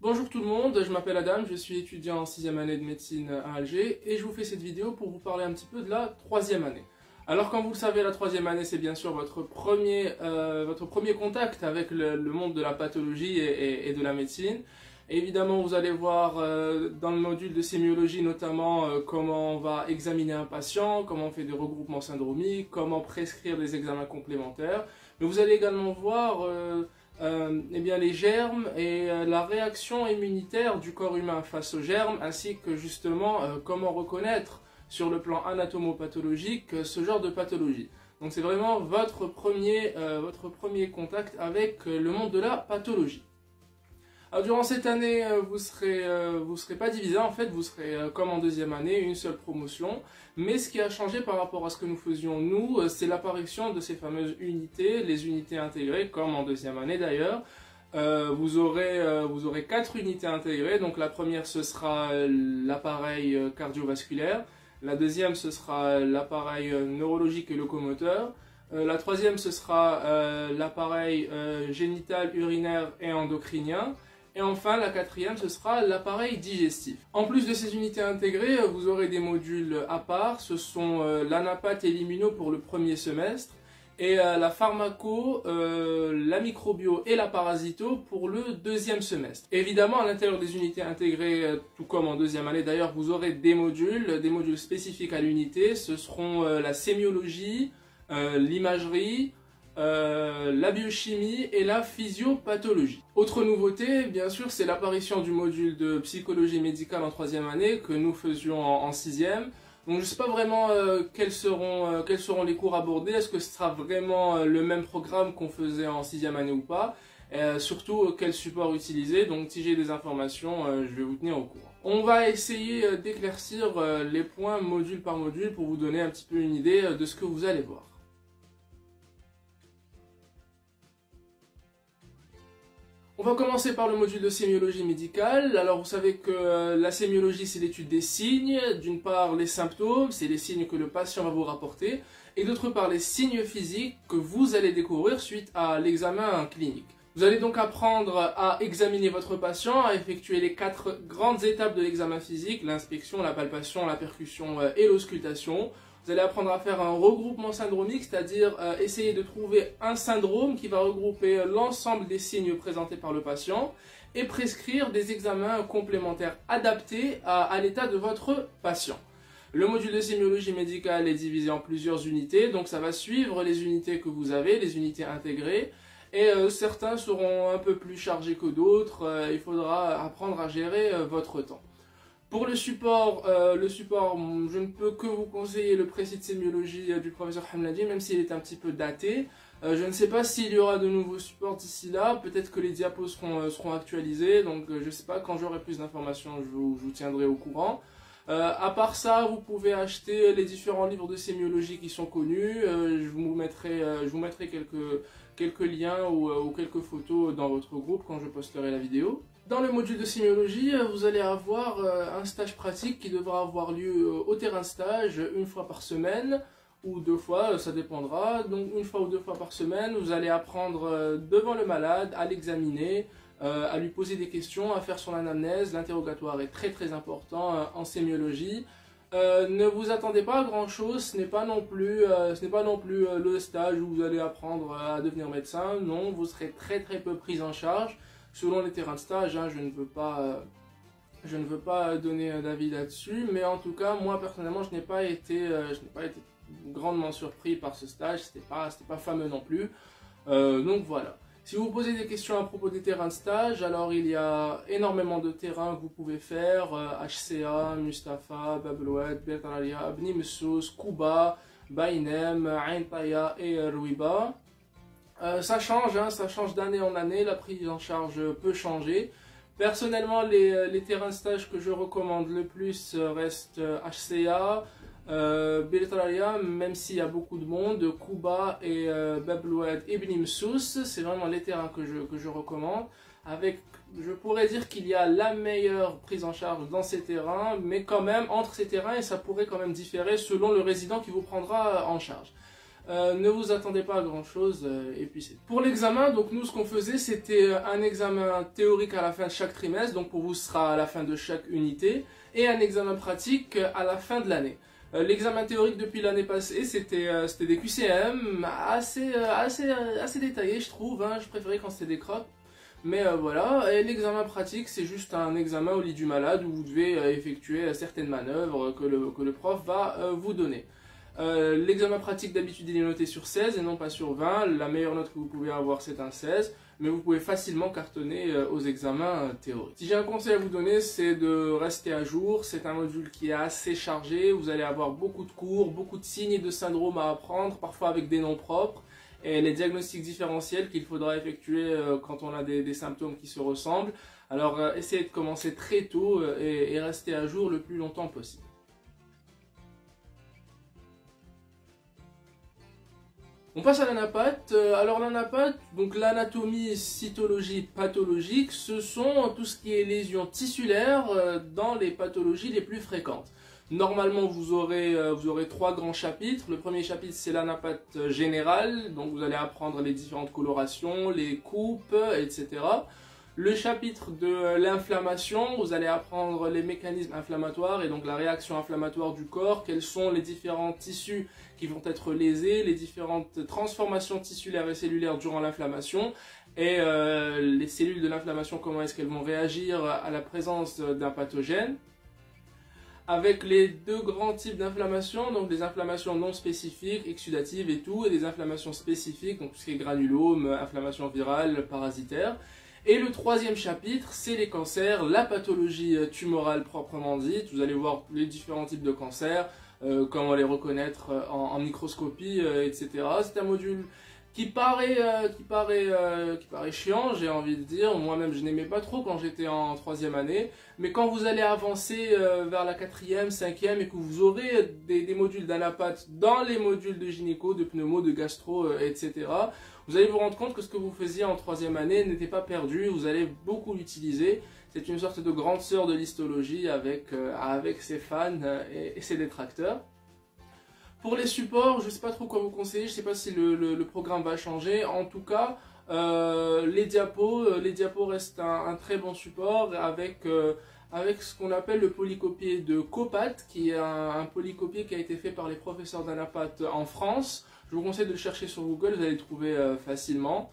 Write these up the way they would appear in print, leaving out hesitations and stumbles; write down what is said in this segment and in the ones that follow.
Bonjour tout le monde, je m'appelle Adam, je suis étudiant en 6e année de médecine à Alger et je vous fais cette vidéo pour vous parler un petit peu de la 3e année. Alors comme vous le savez, la 3e année c'est bien sûr votre premier contact avec le monde de la pathologie et de la médecine. Et évidemment vous allez voir dans le module de sémiologie notamment comment on va examiner un patient, comment on fait des regroupements syndromiques, comment prescrire des examens complémentaires. Mais vous allez également voir les germes et la réaction immunitaire du corps humain face aux germes, ainsi que justement comment reconnaître sur le plan anatomopathologique ce genre de pathologie. Donc c'est vraiment votre premier contact avec le monde de la pathologie. Alors, durant cette année, vous serez pas divisé, en fait, vous serez comme en 2e année, une seule promotion. Mais ce qui a changé par rapport à ce que nous faisions nous, c'est l'apparition de ces fameuses unités, les unités intégrées, comme en 2e année d'ailleurs. Vous aurez 4 unités intégrées. Donc la première, ce sera l'appareil cardiovasculaire. La deuxième, ce sera l'appareil neurologique et locomoteur. La troisième, ce sera l'appareil génital, urinaire et endocrinien. Et enfin, la quatrième, ce sera l'appareil digestif. En plus de ces unités intégrées, vous aurez des modules à part. Ce sont l'anapath et l'immuno pour le premier semestre. Et la pharmaco, la microbio et la parasito pour le 2e semestre. Évidemment, à l'intérieur des unités intégrées, tout comme en 2e année d'ailleurs, vous aurez des modules spécifiques à l'unité. Ce seront la sémiologie, l'imagerie, la biochimie et la physiopathologie. Autre nouveauté, bien sûr, c'est l'apparition du module de psychologie médicale en 3e année que nous faisions en 6e. Donc je ne sais pas vraiment quels seront les cours abordés, est-ce que ce sera vraiment le même programme qu'on faisait en 6e année ou pas, surtout quel support utiliser. Donc si j'ai des informations, je vais vous tenir au courant. On va essayer d'éclaircir les points module par module pour vous donner un petit peu une idée de ce que vous allez voir. On va commencer par le module de sémiologie médicale. Alors vous savez que la sémiologie c'est l'étude des signes. D'une part les symptômes, c'est les signes que le patient va vous rapporter. Et d'autre part les signes physiques que vous allez découvrir suite à l'examen clinique. Vous allez donc apprendre à examiner votre patient, à effectuer les 4 grandes étapes de l'examen physique, l'inspection, la palpation, la percussion et l'auscultation. Vous allez apprendre à faire un regroupement syndromique, c'est-à-dire essayer de trouver un syndrome qui va regrouper l'ensemble des signes présentés par le patient et prescrire des examens complémentaires adaptés à l'état de votre patient. Le module de sémiologie médicale est divisé en plusieurs unités, donc ça va suivre les unités que vous avez, les unités intégrées, et certains seront un peu plus chargés que d'autres, il faudra apprendre à gérer votre temps. Pour le support, je ne peux que vous conseiller le précis de sémiologie du professeur Hamladi, même s'il est un petit peu daté. Je ne sais pas s'il y aura de nouveaux supports d'ici là, peut-être que les diapos seront actualisés, donc je ne sais pas, quand j'aurai plus d'informations, je vous tiendrai au courant. À part ça, vous pouvez acheter les différents livres de sémiologie qui sont connus, je vous mettrai quelques liens ou quelques photos dans votre groupe quand je posterai la vidéo. Dans le module de sémiologie, vous allez avoir un stage pratique qui devra avoir lieu au terrain de stage une fois par semaine ou 2 fois, ça dépendra. Donc une fois ou 2 fois par semaine, vous allez apprendre devant le malade, à l'examiner, à lui poser des questions, à faire son anamnèse. L'interrogatoire est très important en sémiologie. Ne vous attendez pas à grand chose, ce n'est pas non plus le stage où vous allez apprendre à devenir médecin. Non, vous serez très peu pris en charge. Selon les terrains de stage, hein, je ne veux pas donner d'avis là-dessus, mais en tout cas, moi personnellement, je n'ai pas été grandement surpris par ce stage, c'était pas fameux non plus. Donc voilà. Si vous posez des questions à propos des terrains de stage, alors il y a énormément de terrains que vous pouvez faire, HCA, Mustapha, Bab el-Oued, Bertararia, Bni Messous, Kouba, Baïnem, Ain Taya et Rouiba. Ça change, hein, ça change d'année en année, la prise en charge peut changer. Personnellement, les terrains de stage que je recommande le plus restent HCA, Bertararia, même s'il y a beaucoup de monde, Kouba et Bab el-Oued et Bni Messous, c'est vraiment les terrains que je recommande. Je pourrais dire qu'il y a la meilleure prise en charge dans ces terrains, mais quand même, entre ces terrains, et ça pourrait quand même différer selon le résident qui vous prendra en charge. Ne vous attendez pas à grand chose, et puis c'est. Pour l'examen, donc nous ce qu'on faisait c'était un examen théorique à la fin de chaque trimestre, donc pour vous ce sera à la fin de chaque unité, et un examen pratique à la fin de l'année. L'examen théorique depuis l'année passée c'était des QCM assez détaillés je trouve, hein. Je préférais quand c'était des crocs. Mais voilà, et l'examen pratique c'est juste un examen au lit du malade où vous devez effectuer certaines manœuvres que le prof va vous donner. L'examen pratique d'habitude il est noté sur 16 et non pas sur 20, la meilleure note que vous pouvez avoir c'est un 16, mais vous pouvez facilement cartonner aux examens théoriques. Si j'ai un conseil à vous donner c'est de rester à jour, c'est un module qui est assez chargé, vous allez avoir beaucoup de cours, beaucoup de signes et de syndromes à apprendre, parfois avec des noms propres, et les diagnostics différentiels qu'il faudra effectuer quand on a des symptômes qui se ressemblent. Alors essayez de commencer très tôt et rester à jour le plus longtemps possible. On passe à l'anapath. Alors l'anapath, donc l'anatomie, cytologie, pathologique, ce sont tout ce qui est lésions tissulaires dans les pathologies les plus fréquentes. Normalement, vous aurez 3 grands chapitres. Le premier chapitre, c'est l'anapath général, donc vous allez apprendre les différentes colorations, les coupes, etc. Le chapitre de l'inflammation, vous allez apprendre les mécanismes inflammatoires et donc la réaction inflammatoire du corps, quels sont les différents tissus qui vont être lésés, les différentes transformations tissulaires et cellulaires durant l'inflammation, et les cellules de l'inflammation, comment est-ce qu'elles vont réagir à la présence d'un pathogène. Avec les 2 grands types d'inflammation, donc des inflammations non spécifiques, exsudatives et tout, et des inflammations spécifiques, donc tout ce qui est granulome, inflammation virale, parasitaire. Et le 3e chapitre, c'est les cancers, la pathologie tumorale proprement dite. Vous allez voir les différents types de cancers, comment les reconnaître en microscopie, etc. C'est un module qui paraît chiant, j'ai envie de dire. Moi-même, je n'aimais pas trop quand j'étais en 3e année. Mais quand vous allez avancer vers la 4e, 5e et que vous aurez des modules d'anapath dans les modules de gynéco, de pneumo, de gastro, etc., vous allez vous rendre compte que ce que vous faisiez en 3e année n'était pas perdu. Vous allez beaucoup l'utiliser. C'est une sorte de grande sœur de l'histologie avec ses fans et ses détracteurs. Pour les supports, je ne sais pas trop quoi vous conseiller, je ne sais pas si le programme va changer. En tout cas, les diapos restent un très bon support avec ce qu'on appelle le polycopier de Copat, qui est un polycopier qui a été fait par les professeurs d'anapath en France. Je vous conseille de le chercher sur Google, vous allez le trouver facilement.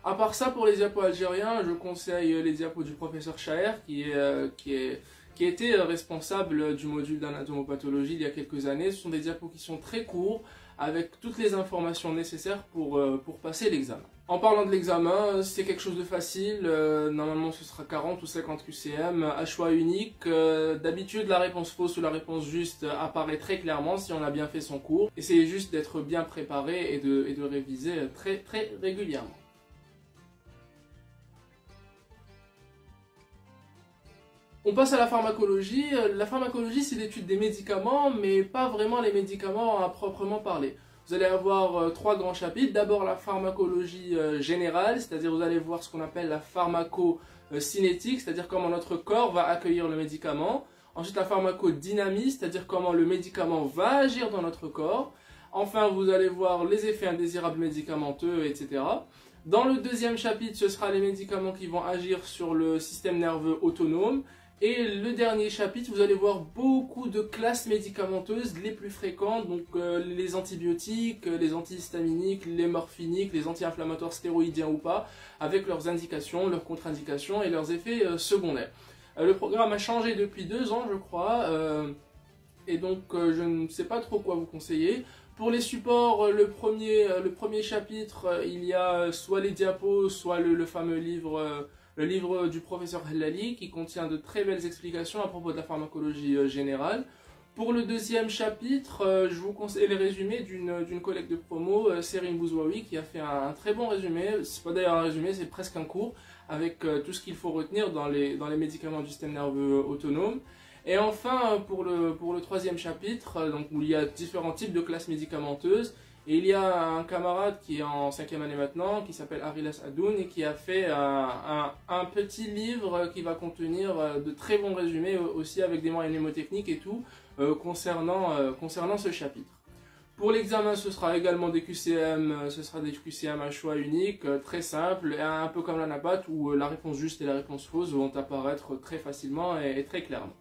À part ça, pour les diapos algériens, je conseille les diapos du professeur Chaher, qui a été responsable du module d'anatomopathologie il y a quelques années. Ce sont des diapos qui sont très courts, avec toutes les informations nécessaires pour passer l'examen. En parlant de l'examen, c'est quelque chose de facile. Normalement, ce sera 40 ou 50 QCM à choix unique. D'habitude, la réponse fausse ou la réponse juste apparaît très clairement si on a bien fait son cours. Essayez juste d'être bien préparé et de réviser très régulièrement. On passe à la pharmacologie. La pharmacologie, c'est l'étude des médicaments, mais pas vraiment les médicaments à proprement parler. Vous allez avoir 3 grands chapitres. D'abord la pharmacologie générale, c'est-à-dire vous allez voir ce qu'on appelle la pharmacocinétique, c'est-à-dire comment notre corps va accueillir le médicament. Ensuite la pharmacodynamie, c'est-à-dire comment le médicament va agir dans notre corps. Enfin vous allez voir les effets indésirables médicamenteux, etc. Dans le 2e chapitre, ce sera les médicaments qui vont agir sur le système nerveux autonome. Et le dernier chapitre, vous allez voir beaucoup de classes médicamenteuses les plus fréquentes, donc les antibiotiques, les antihistaminiques, les morphiniques, les anti-inflammatoires stéroïdiens ou pas, avec leurs indications, leurs contre-indications et leurs effets secondaires. Le programme a changé depuis 2 ans, je crois, et donc je ne sais pas trop quoi vous conseiller. Pour les supports, le premier chapitre, il y a soit les diapos, soit le fameux livre... le livre du professeur Hellali qui contient de très belles explications à propos de la pharmacologie générale. Pour le 2e chapitre, je vous conseille les résumés d'une collègue de promo, Serine Bouzouaoui, qui a fait un très bon résumé. C'est pas d'ailleurs un résumé, c'est presque un cours avec tout ce qu'il faut retenir dans les médicaments du système nerveux autonome. Et enfin, pour le 3e chapitre, donc, où il y a différents types de classes médicamenteuses, et il y a un camarade qui est en 5e année maintenant, qui s'appelle Arilas Adoun, et qui a fait un petit livre qui va contenir de très bons résumés, aussi avec des moyens mnémotechniques et tout, concernant ce chapitre. Pour l'examen, ce sera également des QCM, ce sera des QCM à choix unique, très simple, et un peu comme la NAPAT où la réponse juste et la réponse fausse vont apparaître très facilement et très clairement.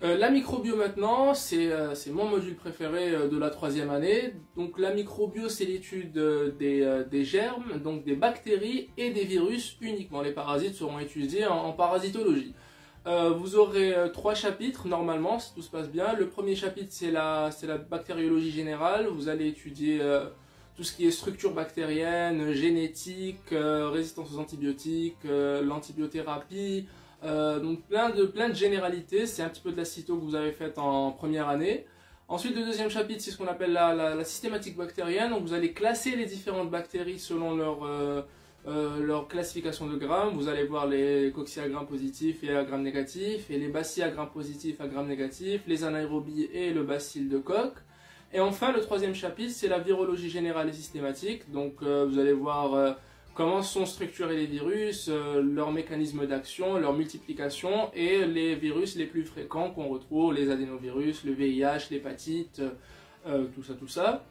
La microbio maintenant, c'est mon module préféré de la troisième année. Donc la microbio, c'est l'étude des germes, donc des bactéries et des virus uniquement. Les parasites seront étudiés en parasitologie. Vous aurez 3 chapitres normalement, si tout se passe bien. Le premier chapitre, c'est la bactériologie générale. Vous allez étudier tout ce qui est structure bactérienne, génétique, résistance aux antibiotiques, l'antibiothérapie. Donc plein de généralités, c'est un petit peu de la cyto que vous avez faite en première année. Ensuite, le deuxième chapitre, c'est ce qu'on appelle la systématique bactérienne. Donc vous allez classer les différentes bactéries selon leur classification de grammes. Vous allez voir les Coxia à grammes positifs et à grammes négatifs, et les Bacilli à grammes positifs à grammes négatifs, les anaérobies et le bacille de Koch. Et enfin, le troisième chapitre, c'est la virologie générale et systématique. Donc vous allez voir comment sont structurés les virus, leur mécanisme d'action, leur multiplication et les virus les plus fréquents qu'on retrouve, les adénovirus, le VIH, l'hépatite, tout ça.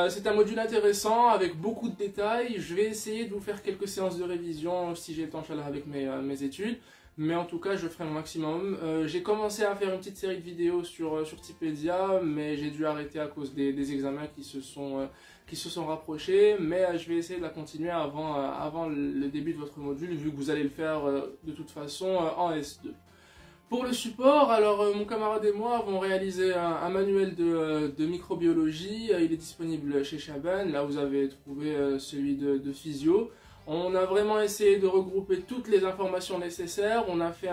C'est un module intéressant avec beaucoup de détails. Je vais essayer de vous faire quelques séances de révision si j'ai le temps, Inch'Allah, avec mes études. Mais en tout cas, je ferai mon maximum. J'ai commencé à faire une petite série de vidéos sur Tipedia, mais j'ai dû arrêter à cause des examens qui se sont rapprochés. Mais je vais essayer de la continuer avant le début de votre module, vu que vous allez le faire de toute façon en S2. Pour le support, alors mon camarade et moi avons réalisé un manuel de microbiologie. Il est disponible chez Chaban. Là, vous avez trouvé celui de physio. On a vraiment essayé de regrouper toutes les informations nécessaires. On a fait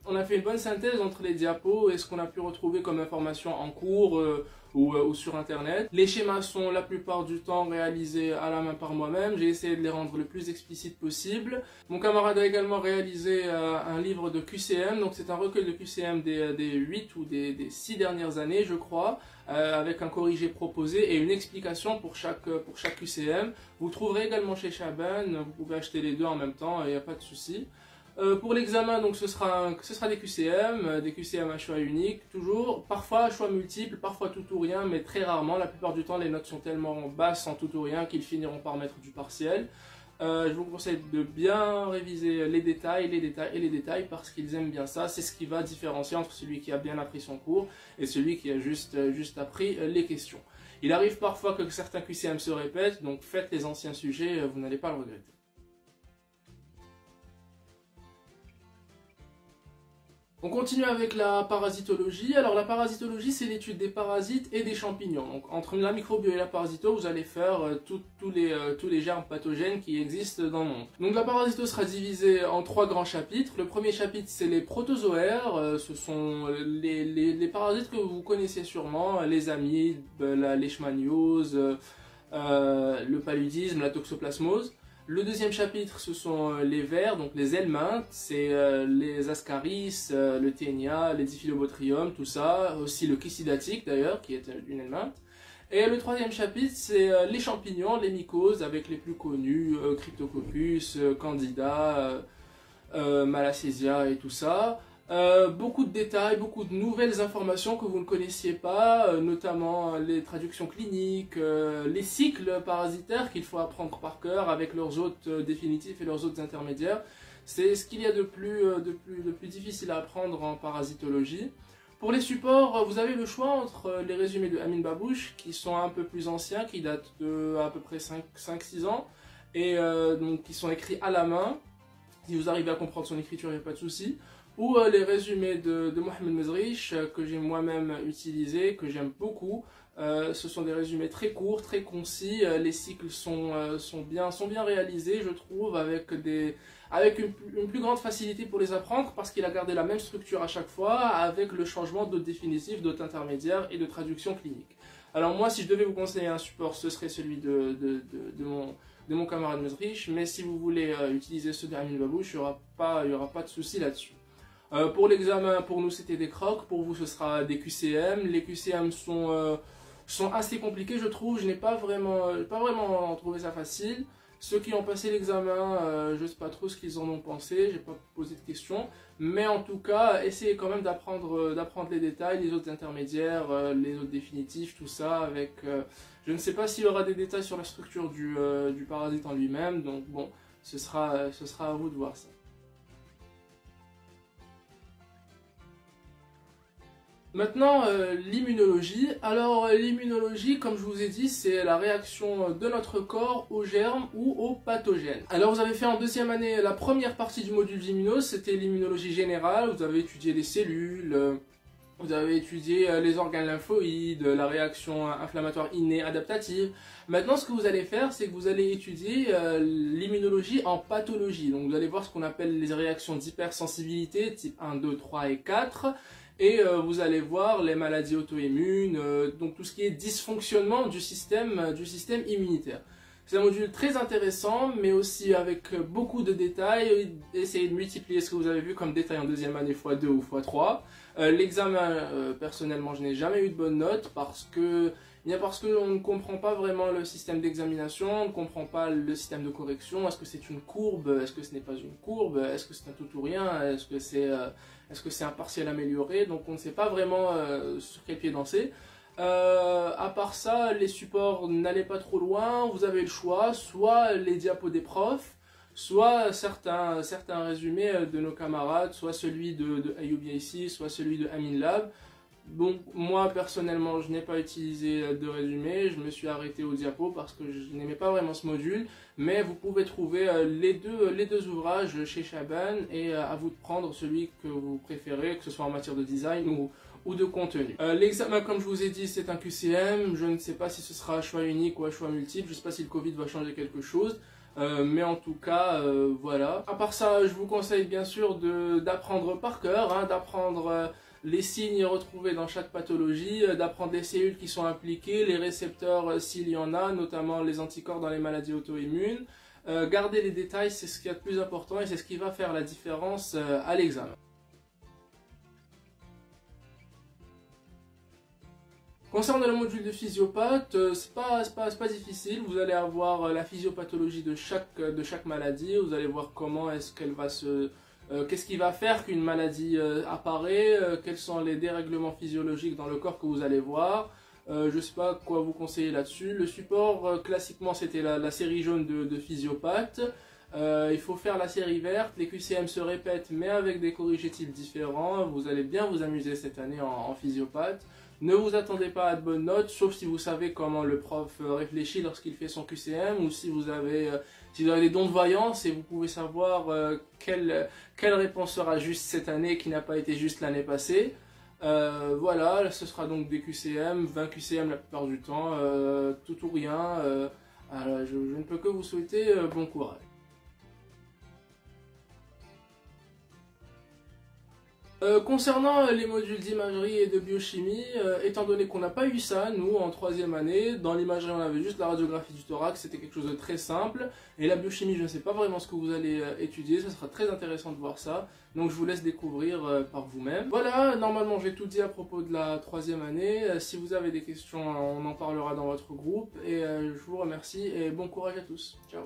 on a fait une bonne synthèse entre les diapos et ce qu'on a pu retrouver comme information en cours ou sur internet. Les schémas sont la plupart du temps réalisés à la main par moi-même. J'ai essayé de les rendre le plus explicites possible. Mon camarade a également réalisé un livre de QCM, donc c'est un recueil de QCM des 8 ou des 6 dernières années, je crois, avec un corrigé proposé et une explication pour chaque QCM. Vous trouverez également chez Chaban, vous pouvez acheter les deux en même temps, il n'y a pas de souci. Pour l'examen, donc ce sera des QCM à choix unique, toujours, parfois à choix multiple, parfois tout ou rien, mais très rarement. La plupart du temps, les notes sont tellement basses en tout ou rien qu'ils finiront par mettre du partiel. Je vous conseille de bien réviser les détails parce qu'ils aiment bien ça. C'est ce qui va différencier entre celui qui a bien appris son cours et celui qui a juste appris les questions. Il arrive parfois que certains QCM se répètent, donc faites les anciens sujets, vous n'allez pas le regretter. On continue avec la parasitologie. Alors la parasitologie, c'est l'étude des parasites et des champignons. Donc entre la microbio et la parasito, vous allez faire tous les germes pathogènes qui existent dans le monde. Donc la parasito sera divisée en 3 grands chapitres. Le premier chapitre, c'est les protozoaires. Ce sont les parasites que vous connaissez sûrement, les amibes, la leishmaniose, le paludisme, la toxoplasmose. Le deuxième chapitre, ce sont les vers, donc les helminthes, c'est les ascaris, le ténia, les diphyllobotrium, tout ça, aussi le chrysidatique d'ailleurs, qui est une helminthe. Et le troisième chapitre, c'est les champignons, les mycoses, avec les plus connus, Cryptococcus, Candida, Malassezia et tout ça. Beaucoup de détails, beaucoup de nouvelles informations que vous ne connaissiez pas, notamment les traductions cliniques, les cycles parasitaires qu'il faut apprendre par cœur avec leurs hôtes définitifs et leurs hôtes intermédiaires. C'est ce qu'il y a de plus difficile à apprendre en parasitologie. Pour les supports, vous avez le choix entre les résumés de Amin Babouche, qui sont un peu plus anciens, qui datent de à peu près 5-6 ans, et donc qui sont écrits à la main. Si vous arrivez à comprendre son écriture, il n'y a pas de souci. Ou les résumés de Mohamed Mezrich que j'ai moi-même utilisé, que j'aime beaucoup. Ce sont des résumés très courts, très concis. Les cycles sont bien réalisés, je trouve, avec une plus grande facilité pour les apprendre parce qu'il a gardé la même structure à chaque fois, avec le changement d'hôte définitif, d'hôte intermédiaire et de traduction clinique. Alors moi, si je devais vous conseiller un support, ce serait celui de mon camarade Mezrich, mais si vous voulez utiliser ceux d'Amin Babouche, il n'y aura pas de souci là-dessus. Pour l'examen, pour nous c'était des crocs, pour vous ce sera des QCM. Les QCM sont assez compliqués, je trouve. Je n'ai pas vraiment trouvé ça facile. Ceux qui ont passé l'examen, je ne sais pas trop ce qu'ils en ont pensé, j'ai pas posé de questions. Mais en tout cas, essayez quand même d'apprendre les détails, les autres intermédiaires, les autres définitifs, tout ça. Je ne sais pas s'il y aura des détails sur la structure du parasite en lui-même, donc bon, ce sera à vous de voir ça. Maintenant, l'immunologie. Alors, l'immunologie, comme je vous ai dit, c'est la réaction de notre corps aux germes ou aux pathogènes. Alors, vous avez fait en deuxième année la première partie du module d'immunos, c'était l'immunologie générale. Vous avez étudié les cellules, vous avez étudié les organes lymphoïdes, la réaction inflammatoire innée adaptative. Maintenant, ce que vous allez faire, c'est que vous allez étudier l'immunologie en pathologie. Donc, vous allez voir ce qu'on appelle les réactions d'hypersensibilité, type 1, 2, 3 et 4. Et vous allez voir les maladies auto-immunes, donc tout ce qui est dysfonctionnement du système immunitaire. C'est un module très intéressant, mais aussi avec beaucoup de détails. Essayez de multiplier ce que vous avez vu comme détail en deuxième année x2 ou x3. L'examen, personnellement, je n'ai jamais eu de bonne note parce qu'on ne comprend pas vraiment le système d'examination, on ne comprend pas le système de correction. Est-ce que c'est une courbe? Est-ce que ce n'est pas une courbe? Est-ce que c'est un tout ou rien? Est-ce que c'est un partiel amélioré? Donc on ne sait pas vraiment sur quel pied danser. À part ça, les supports, n'allez pas trop loin. Vous avez le choix, soit les diapos des profs, soit certains résumés de nos camarades, soit celui de Ayoub ici, soit celui de Amin Lab. Donc moi personnellement je n'ai pas utilisé de résumé, je me suis arrêté au diapo parce que je n'aimais pas vraiment ce module, mais vous pouvez trouver les deux ouvrages chez Chaban et à vous de prendre celui que vous préférez, que ce soit en matière de design ou de contenu. L'examen, comme je vous ai dit, c'est un QCM, je ne sais pas si ce sera un choix unique ou un choix multiple, je ne sais pas si le Covid va changer quelque chose. Mais en tout cas, voilà. À part ça, je vous conseille bien sûr d'apprendre par cœur, hein, d'apprendre les signes retrouvés dans chaque pathologie, d'apprendre les cellules qui sont impliquées, les récepteurs s'il y en a, notamment les anticorps dans les maladies auto-immunes. Garder les détails, c'est ce qu'il y a de plus important et c'est ce qui va faire la différence à l'examen. Concernant le module de physiopathe, c'est pas difficile. Vous allez avoir la physiopathologie de chaque maladie. Vous allez voir comment est-ce qu'elle va qu'est-ce qui va faire qu'une maladie apparaît, quels sont les dérèglements physiologiques dans le corps que vous allez voir. Je ne sais pas quoi vous conseiller là-dessus. Le support, classiquement, c'était la série jaune de physiopathe. Il faut faire la série verte. Les QCM se répètent, mais avec des corrigetifs différents. Vous allez bien vous amuser cette année en physiopathe. Ne vous attendez pas à de bonnes notes, sauf si vous savez comment le prof réfléchit lorsqu'il fait son QCM, ou si vous avez des dons de voyance et vous pouvez savoir quelle réponse sera juste cette année qui n'a pas été juste l'année passée. Voilà, ce sera donc des QCM, 20 QCM la plupart du temps, tout ou rien. Je ne peux que vous souhaiter bon courage. Concernant les modules d'imagerie et de biochimie, étant donné qu'on n'a pas eu ça, nous, en troisième année, dans l'imagerie on avait juste la radiographie du thorax, c'était quelque chose de très simple, et la biochimie je ne sais pas vraiment ce que vous allez étudier, ça sera très intéressant de voir ça, donc je vous laisse découvrir par vous-même. Voilà, normalement j'ai tout dit à propos de la troisième année, si vous avez des questions on en parlera dans votre groupe, et je vous remercie et bon courage à tous, ciao.